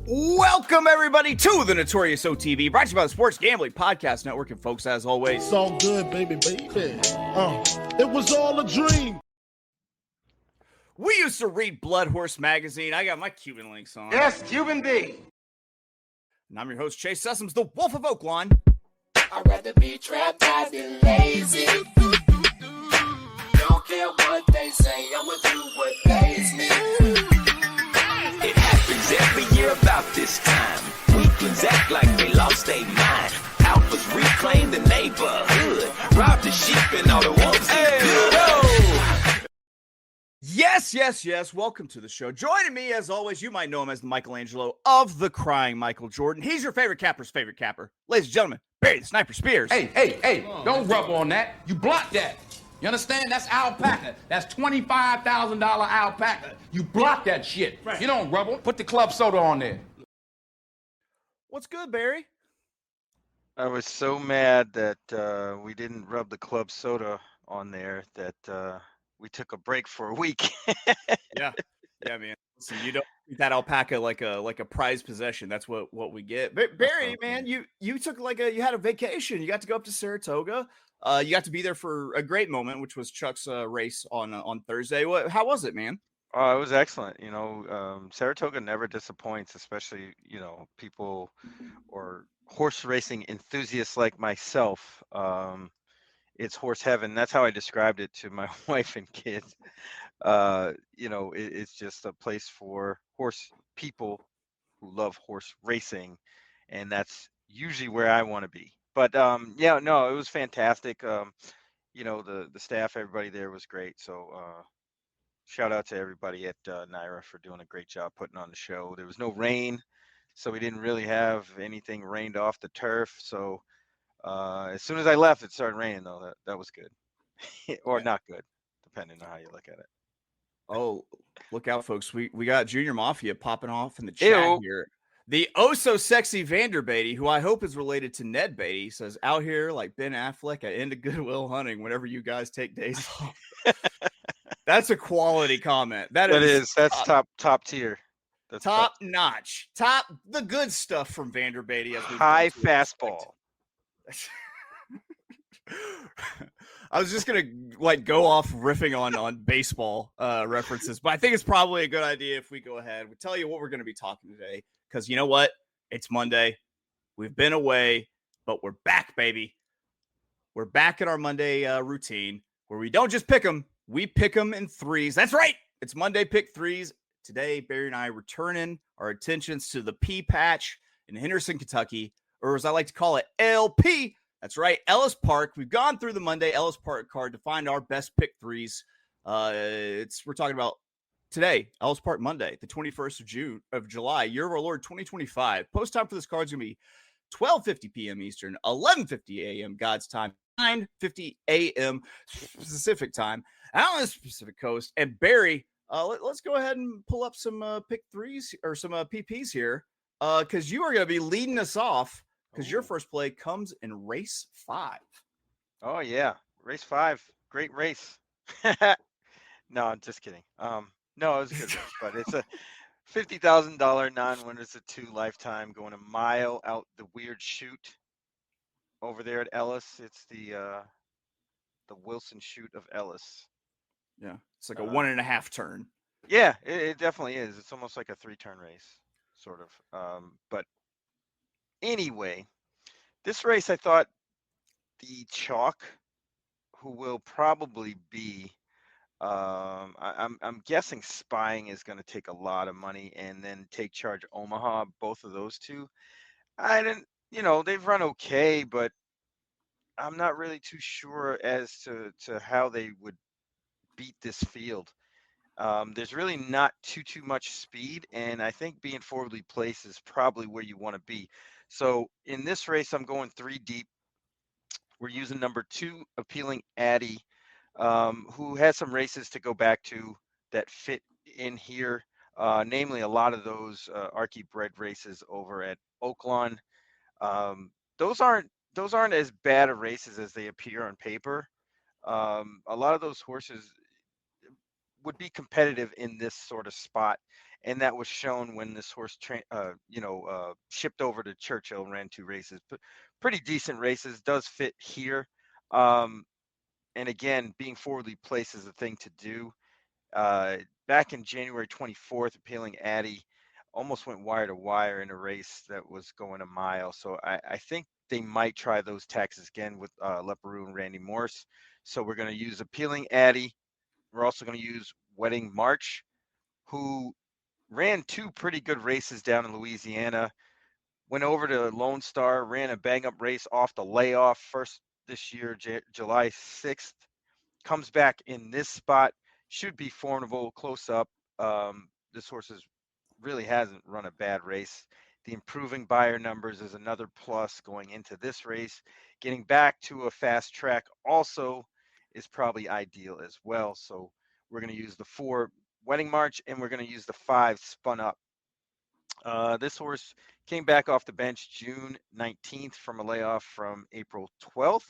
Welcome, everybody, to the Notorious OTB, brought to you by the Sports Gambling Podcast Network. And folks, as always, it's all good, baby. It was all a dream. We used to read Blood Horse magazine. I got my Cuban links on. Yes, Cuban B. And I'm your host, Chase Sessoms, the Wolf of Oaklawn. I'd rather be trapped than lazy. Don't care what they say, I'ma do what pays me. It happens every year about this time. Weaklings act like they lost their mind. Alphas reclaim the neighborhood. Rob the sheep and all the wolves get good. Yes. Welcome to the show. Joining me, as always, you might know him as the Michelangelo of the Crying Michael Jordan. He's your favorite capper's favorite capper. Ladies and gentlemen, Barry the Sniper Spears. Hey, don't rub on that. You block that. You understand? That's alpaca. That's $25,000 alpaca. You block that shit. Right. You don't rub on. Put the club soda on there. What's good, Barry? I was so mad that we didn't rub the club soda on there that we took a break for a week. Yeah, man. Listen, you don't treat that alpaca like a prized possession. That's what we get. But Barry, man, you took you had a vacation. You got to go up to Saratoga. You got to be there for a great moment, which was Chuck's race on Thursday. How was it, man? It was excellent. Saratoga never disappoints, especially, people or horse racing enthusiasts like myself. It's horse heaven. That's how I described it to my wife and kids. It's just a place for horse people who love horse racing, and that's usually where I want to be. But it was fantastic. The staff, everybody there was great. So shout out to everybody at Naira for doing a great job putting on the show. There was no rain, so we didn't really have anything rained off the turf. So as soon as I left, it started raining, though. That was good. Or not good, depending on how you look at it. Oh, look out, folks. We got Junior Mafia popping off in the chat here. The oh-so-sexy Vanderbeatty, who I hope is related to Ned Beatty, says, out here like Ben Affleck at End of Goodwill Hunting whenever you guys take days off. That's a quality comment. That's top tier. That's top notch. The good stuff from Vanderbeatty. High fastball. I was just gonna go off riffing on baseball references, but I think it's probably a good idea if we go ahead. We'll tell you what we're going to be talking today, because you know what? It's Monday. We've been away, but we're back, baby. We're back in our Monday routine where we don't just pick them, we pick them in threes. That's right. It's Monday Pick Threes. Today, Barry and I returning our attentions to the Pea Patch in Henderson, Kentucky, or as I like to call it, LP. That's right, Ellis Park. We've gone through the Monday Ellis Park card to find our best pick threes. We're talking about today, Ellis Park Monday, the 21st of July, year of our Lord 2025. Post time for this card is going to be 12:50 p.m. Eastern, 11:50 a.m. God's time, 9:50 a.m. Pacific time out on the Pacific Coast. And Barry, let's go ahead and pull up some pick threes or some PPs here, because you are going to be leading us off. Because your first play comes in race 5. Oh, yeah. Race 5. Great race. No, I'm just kidding. No, it was a good race, but it's a $50,000 non-winners of 2 lifetime going a mile out the weird chute over there at Ellis. It's the Wilson chute of Ellis. Yeah, it's like a 1.5 turn. Yeah, it definitely is. It's almost like a 3-turn race, sort of. But anyway, this race, I thought the chalk, who will probably be, I'm guessing Spying is going to take a lot of money, and then Take Charge Omaha, both of those two. They've run okay, but I'm not really too sure as to how they would beat this field. There's really not too much speed, and I think being forwardly placed is probably where you want to be. So in this race, I'm going 3 deep. We're using number 2, Appealing Addy, who has some races to go back to that fit in here, namely a lot of those Archie bred races over at Oaklawn. Those aren't as bad of races as they appear on paper. A lot of those horses would be competitive in this sort of spot. and that was shown when this horse shipped over to Churchill and ran 2 races. But pretty decent races, does fit here. And again, being forwardly placed is the thing to do. Back in January 24th, Appealing Addy almost went wire to wire in a race that was going a mile. So I think they might try those taxes again with Leparoux and Randy Morse. So we're going to use Appealing Addy. We're also going to use Wedding March, who ran 2 pretty good races down in Louisiana. Went over to Lone Star, ran a bang-up race off the layoff first this year, July 6th. Comes back in this spot, should be formidable, close up. This horse really hasn't run a bad race. The improving buyer numbers is another plus going into this race. Getting back to a fast track also is probably ideal as well. So we're going to use the 4 Wedding March, and we're going to use the 5 Spun Up. This horse came back off the bench June 19th from a layoff from April 12th.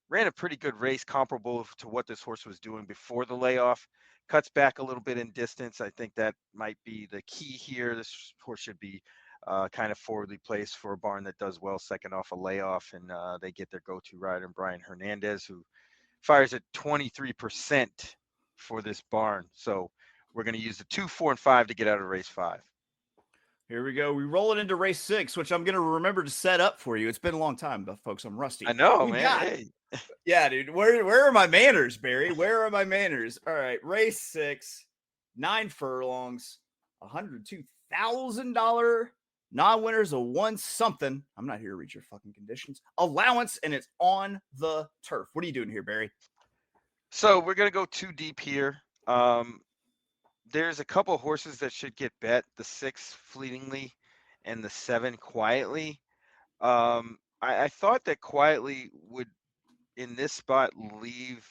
Ran a pretty good race comparable to what this horse was doing before the layoff. Cuts back a little bit in distance. I think that might be the key here. This horse should be kind of forwardly placed for a barn that does well second off a layoff, and they get their go-to rider, Brian Hernandez, who fires at 23% for this barn. So we're going to use the 2, 4, and 5 to get out of race 5. Here we go. We roll it into race 6, which I'm going to remember to set up for you. It's been a long time, but folks, I'm rusty. I know, man. Hey. Yeah, dude. Where are my manners, Barry? Where are my manners? All right. Race 6, 9 furlongs, $102,000 non-winners, a 1 something. I'm not here to read your fucking conditions. Allowance, and it's on the turf. What are you doing here, Barry? So we're going to go 2 deep here. There's a couple of horses that should get bet, the 6 Fleetingly and the 7 Quietly. I thought that Quietly would, in this spot, leave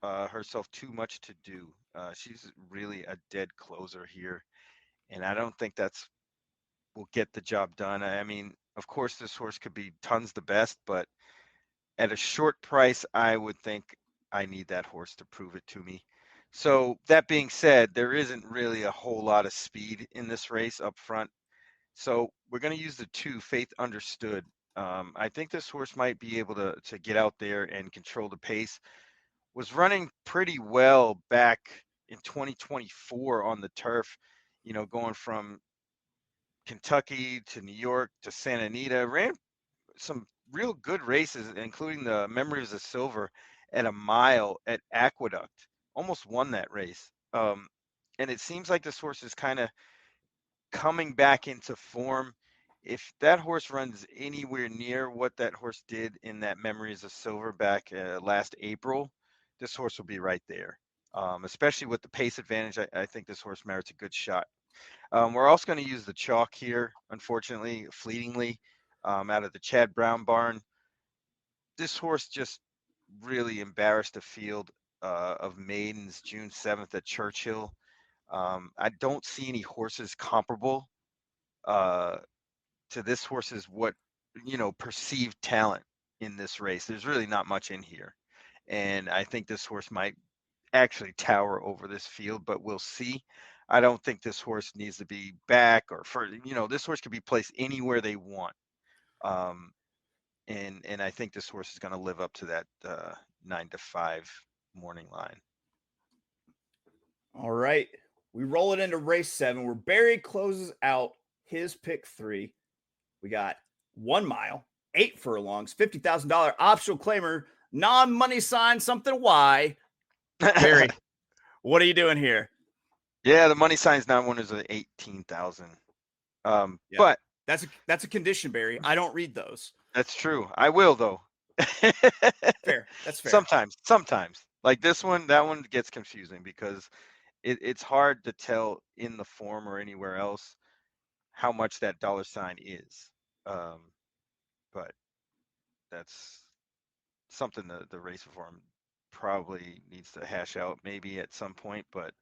herself too much to do. She's really a dead closer here, and I don't think will get the job done. I mean, of course, this horse could be tons the best, but at a short price, I would think I need that horse to prove it to me. So that being said, there isn't really a whole lot of speed in this race up front. So we're going to use the 2, Faith Understood. I think this horse might be able to get out there and control the pace. Was running pretty well back in 2024 on the turf, going from Kentucky to New York to Santa Anita. Ran some real good races, including the Memories of Silver at a mile at Aqueduct. Almost won that race. And it seems like this horse is kind of coming back into form. If that horse runs anywhere near what that horse did in that Memories of Silver back last April, this horse will be right there. Especially with the pace advantage, I think this horse merits a good shot. We're also going to use the chalk here, unfortunately, Fleetingly, out of the Chad Brown barn. This horse just really embarrassed the field of maidens June 7th at Churchill. I don't see any horses comparable to this horse's perceived talent in this race. There's really not much in here, and I think this horse might actually tower over this field, but we'll see. I don't think this horse needs to be back or further. This horse could be placed anywhere they want. And I think this horse is going to live up to that 9-5 morning line. All right. We roll it into race 7 where Barry closes out his pick 3. We got 1 mile, 8 furlongs, $50,000 optional claimer, non-money sign, something Y. Barry, what are you doing here? Yeah, the money sign's non-winners of 18,000. Yeah. But that's a condition, Barry. I don't read those. That's true. I will though. Fair. That's fair. Sometimes. Like this one, that one gets confusing because it's hard to tell in the form or anywhere else how much that dollar sign is. But that's something the race reform probably needs to hash out maybe at some point. But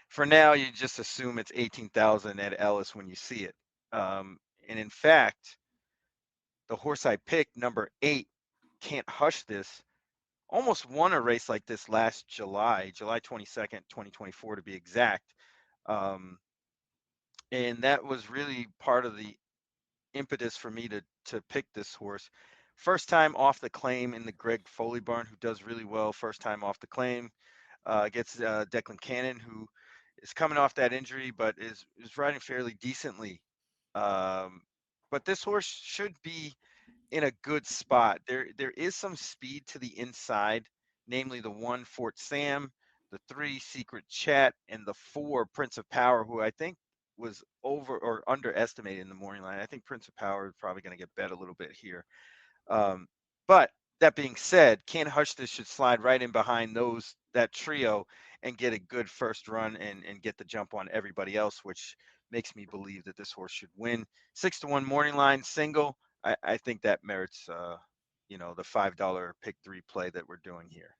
for now, you just assume it's 18,000 at Ellis when you see it. And in fact, the horse I picked, number 8, Can't Hush This, almost won a race like this last July 22nd, 2024 to be exact. and that was really part of the impetus for me to pick this horse. First time off the claim in the Greg Foley barn, who does really well. First time off the claim, gets Declan Cannon, who is coming off that injury, but is riding fairly decently. But this horse should be in a good spot. There is some speed to the inside, namely the 1 Fort Sam, the 3 Secret Chat, and the 4 Prince of Power, who I think was over or underestimated in the morning line. I think Prince of Power is probably going to get bet a little bit here. But that being said, Can't Hush This should slide right in behind that trio and get a good first run and get the jump on everybody else, which makes me believe that this horse should win. 6-1 morning line single. I think that merits the $5 pick 3 play that we're doing here.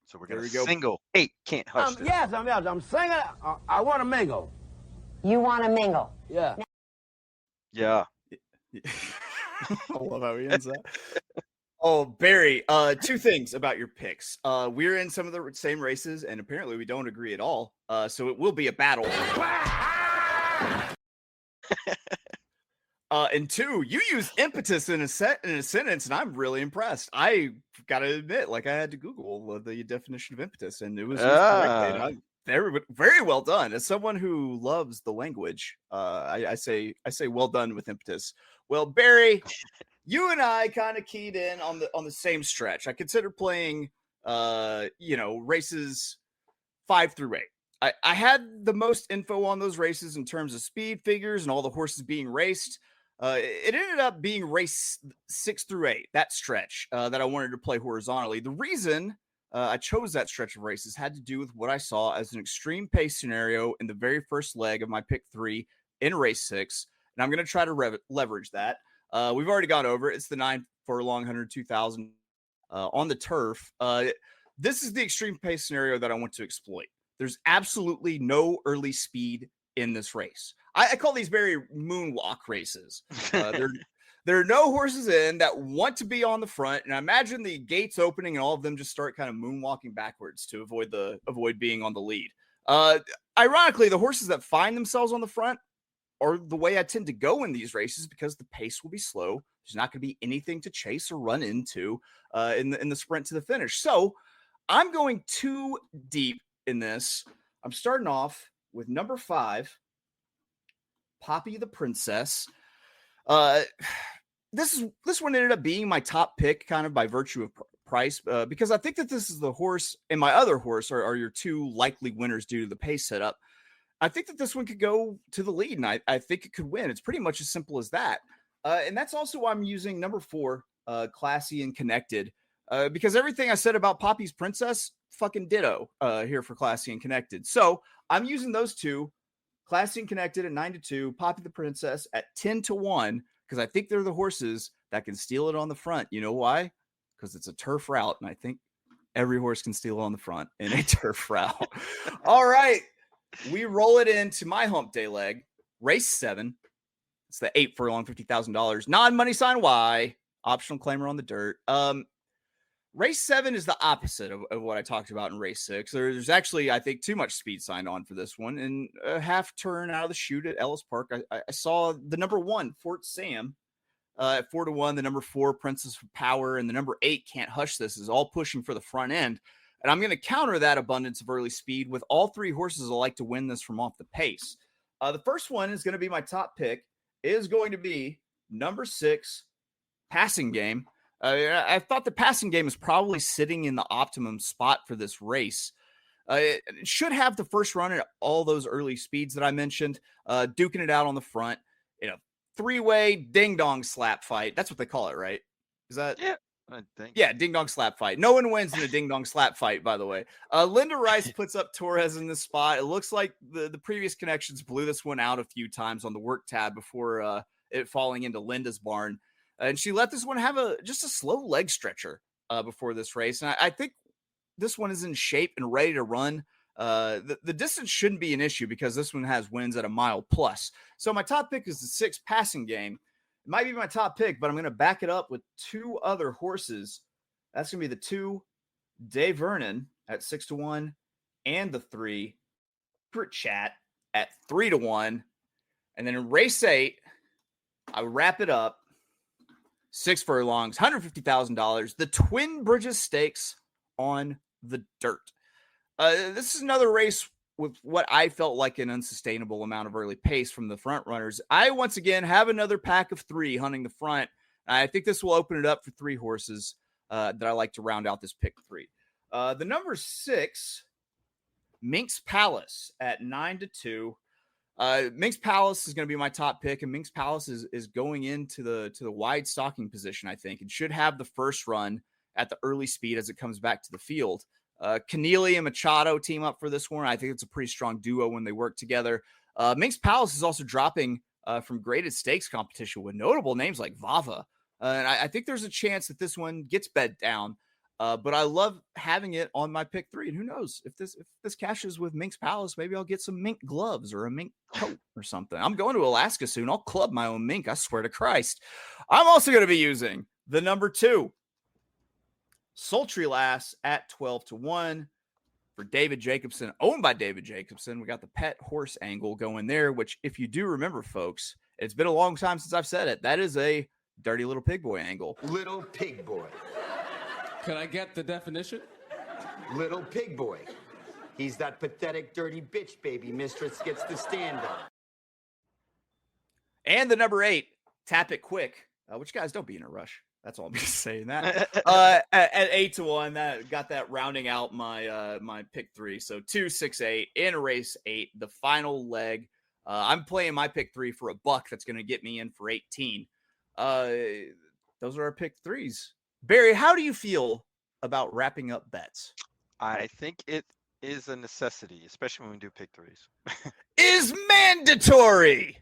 So we're going to single 8 Can't Hush This. Yes, I'm singing. I want to mingle. You want to mingle? Yeah. Yeah. I love how he ends that. Oh, Barry, 2 things about your picks. We're in some of the same races, and apparently we don't agree at all. So it will be a battle. And 2, you use impetus in a sentence, and I'm really impressed. I gotta admit, like I had to Google the definition of impetus, and it was correct. Very, very well done. As someone who loves the language, I say well done with impetus. Well, Barry, you and I kind of keyed in on the same stretch. I consider playing, races 5 through 8. I had the most info on those races in terms of speed figures and all the horses being raced. It ended up being race 6 through 8, that stretch that I wanted to play horizontally. The reason I chose that stretch of races had to do with what I saw as an extreme pace scenario in the very first leg of my pick 3 in race 6. And I'm going to try to leverage that. We've already gone over it. It's the 9 furlong, 102,000 on the turf. This is the extreme pace scenario that I want to exploit. There's absolutely no early speed in this race. I call these very moonwalk races. There are no horses in that want to be on the front, and I imagine the gates opening and all of them just start kind of moonwalking backwards to avoid being on the lead. Ironically, the horses that find themselves on the front are the way I tend to go in these races because the pace will be slow. There's not going to be anything to chase or run into in the sprint to the finish. So I'm going too deep in this. I'm starting off with number 5, Poppy the Princess. This one ended up being my top pick kind of by virtue of price because I think that this is the horse and my other horse are your 2 likely winners due to the pace setup. I think that this one could go to the lead, and I think it could win. It's pretty much as simple as that. And that's also why I'm using number 4, Classy and Connected, because everything I said about Poppy's Princess, fucking ditto here for Classy and Connected. So I'm using those 2, Classy and Connected at 9-2, Poppy the Princess at 10-1, because I think they're the horses that can steal it on the front. You know why? Because it's a turf route, and I think every horse can steal it on the front in a turf route. All right. We roll it into my hump day leg, race 7. It's the 8 furlong, $50,000. Non-money sign Y, optional claimer on the dirt. Race 7 is the opposite of what I talked about in race 6. There's actually, I think, too much speed signed on for this one. And a half turn out of the chute at Ellis Park, I saw the number 1, Fort Sam, at 4-1, the number 4, Princess of Power, and the number 8, Can't Hush This, is all pushing for the front end. And I'm going to counter that abundance of early speed with all 3 horses that like to win this from off the pace. The first one is going to be my top pick, is going to be number 6, Passing Game. I thought the Passing Game is probably sitting in the optimum spot for this race. It should have the first run at all those early speeds that I mentioned, duking it out on the front. 3-way ding-dong slap fight. That's what they call it, right? Is that? Yeah. I think. Yeah, ding-dong slap fight. No one wins in a ding-dong slap fight, by the way. Linda Rice puts up Torres in this spot. It looks like the previous connections blew this one out a few times on the work tab before it falling into Linda's barn. And she let this one have just a slow leg stretcher before this race. And I think this one is in shape and ready to run. The distance shouldn't be an issue because this one has wins at a mile plus. So my top pick is the 6, Passing Game. It might be my top pick, but I'm going to back it up with 2 other horses. That's going to be the 2, Dave Vernon at 6-1, and the 3, Secret Chat at 3-1. And then in race 8, I wrap it up. 6 furlongs, $150,000. The Twin Bridges Stakes on the dirt. This is another race with what I felt like an unsustainable amount of early pace from the front runners. I, once again, have another pack of 3 hunting the front. I think this will open it up for 3 horses that I like to round out this pick 3. The number 6, Minx Palace at 9-2. Minx Palace is going to be my top pick, and Minx Palace is going into the wide stalking position, I think, and should have the first run at the early speed as it comes back to the field. Keneally and Machado team up for this one. I think it's a pretty strong duo when they work together. Minx Palace is also dropping from graded stakes competition with notable names like Vava. And I think there's a chance that this one gets bed down. But I love having it on my pick 3. And who knows, if this cashes with Minx Palace, maybe I'll get some mink gloves or a mink coat or something. I'm going to Alaska soon. I'll club my own mink. I swear to Christ. I'm also going to be using the number 2, Sultry Lass at 12-1 for David Jacobson, owned by David Jacobson. We got the pet horse angle going there, which, if you do remember, folks, it's been a long time since I've said it. That is a dirty little pig boy angle. Little pig boy. Can I get the definition? Little pig boy. He's that pathetic, dirty bitch baby mistress gets to stand on. And the number 8, Tap It Quick, which, guys, don't be in a rush. That's all I'm just saying that. At 8-1, that got that rounding out my my pick 3. So 2, 6, 8 in race 8, the final leg. I'm playing my pick 3 for $1. That's going to get me in for 18. Those are our pick 3s. Barry, how do you feel about wrapping up bets? I think it is a necessity, especially when we do pick 3s. Is mandatory.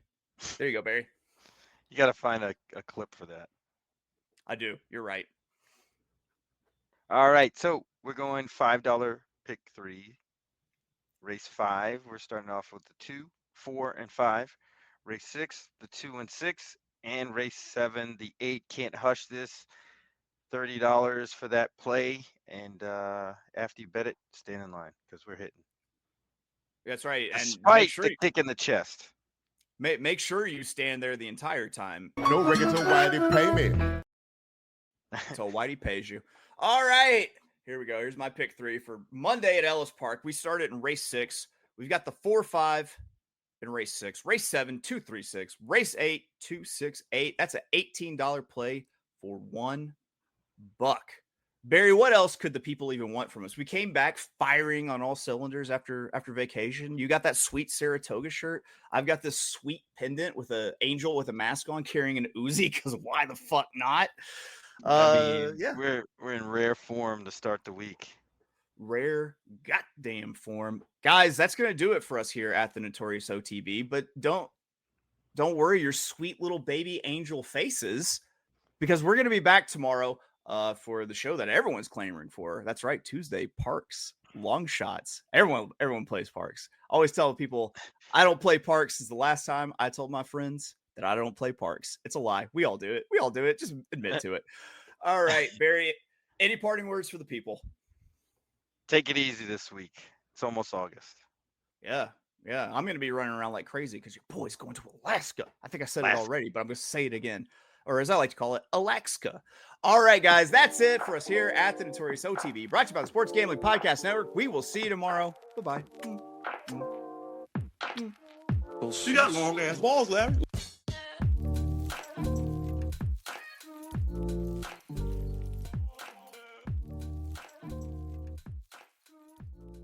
There you go, Barry. You got to find a clip for that. I do. You're right. All right. So we're going $5 pick 3. Race 5, we're starting off with the 2, 4, and 5. Race 6, the 2 and 6. And race 7, the 8. Can't hush this. $30 for that play. And after you bet it, stand in line because we're hitting. That's right. And despite the kick in the chest. Make sure you stand there the entire time. No regular Whitey pay me. Until Whitey pays you. All right. Here we go. Here's my pick 3 for Monday at Ellis Park. We started in race 6. We've got the 4, 5 in race 6. Race 7, 2, 3, 6. Race 8, 2, 6, 8. That's an $18 play for $1. Barry, what else could the people even want from us? We came back firing on all cylinders after vacation. You got that sweet Saratoga shirt. I've got this sweet pendant with an angel with a mask on carrying an Uzi, because why the fuck not? Yeah, we're in rare form to start the week. Rare goddamn form. Guys, that's going to do it for us here at the Notorious OTB, but don't worry your sweet little baby angel faces, because we're going to be back tomorrow for the show that everyone's clamoring for. That's right, Tuesday, Parks, long shots. Everyone plays Parks. I always tell people I don't play Parks. Since the last time I told my friends that I don't play Parks. It's a lie. We all do it. Just admit to it. All right, Barry, any parting words for the people? Take it easy this week. It's almost August. Yeah. I'm going to be running around like crazy because your boy's going to Alaska. I think I said it already, but I'm going to say it again. Or as I like to call it, Alaska. All right, guys, that's it for us here at the Notorious OTB, brought to you by the Sports Gambling Podcast Network. We will see you tomorrow. Bye-bye. She got long ass balls, Larry.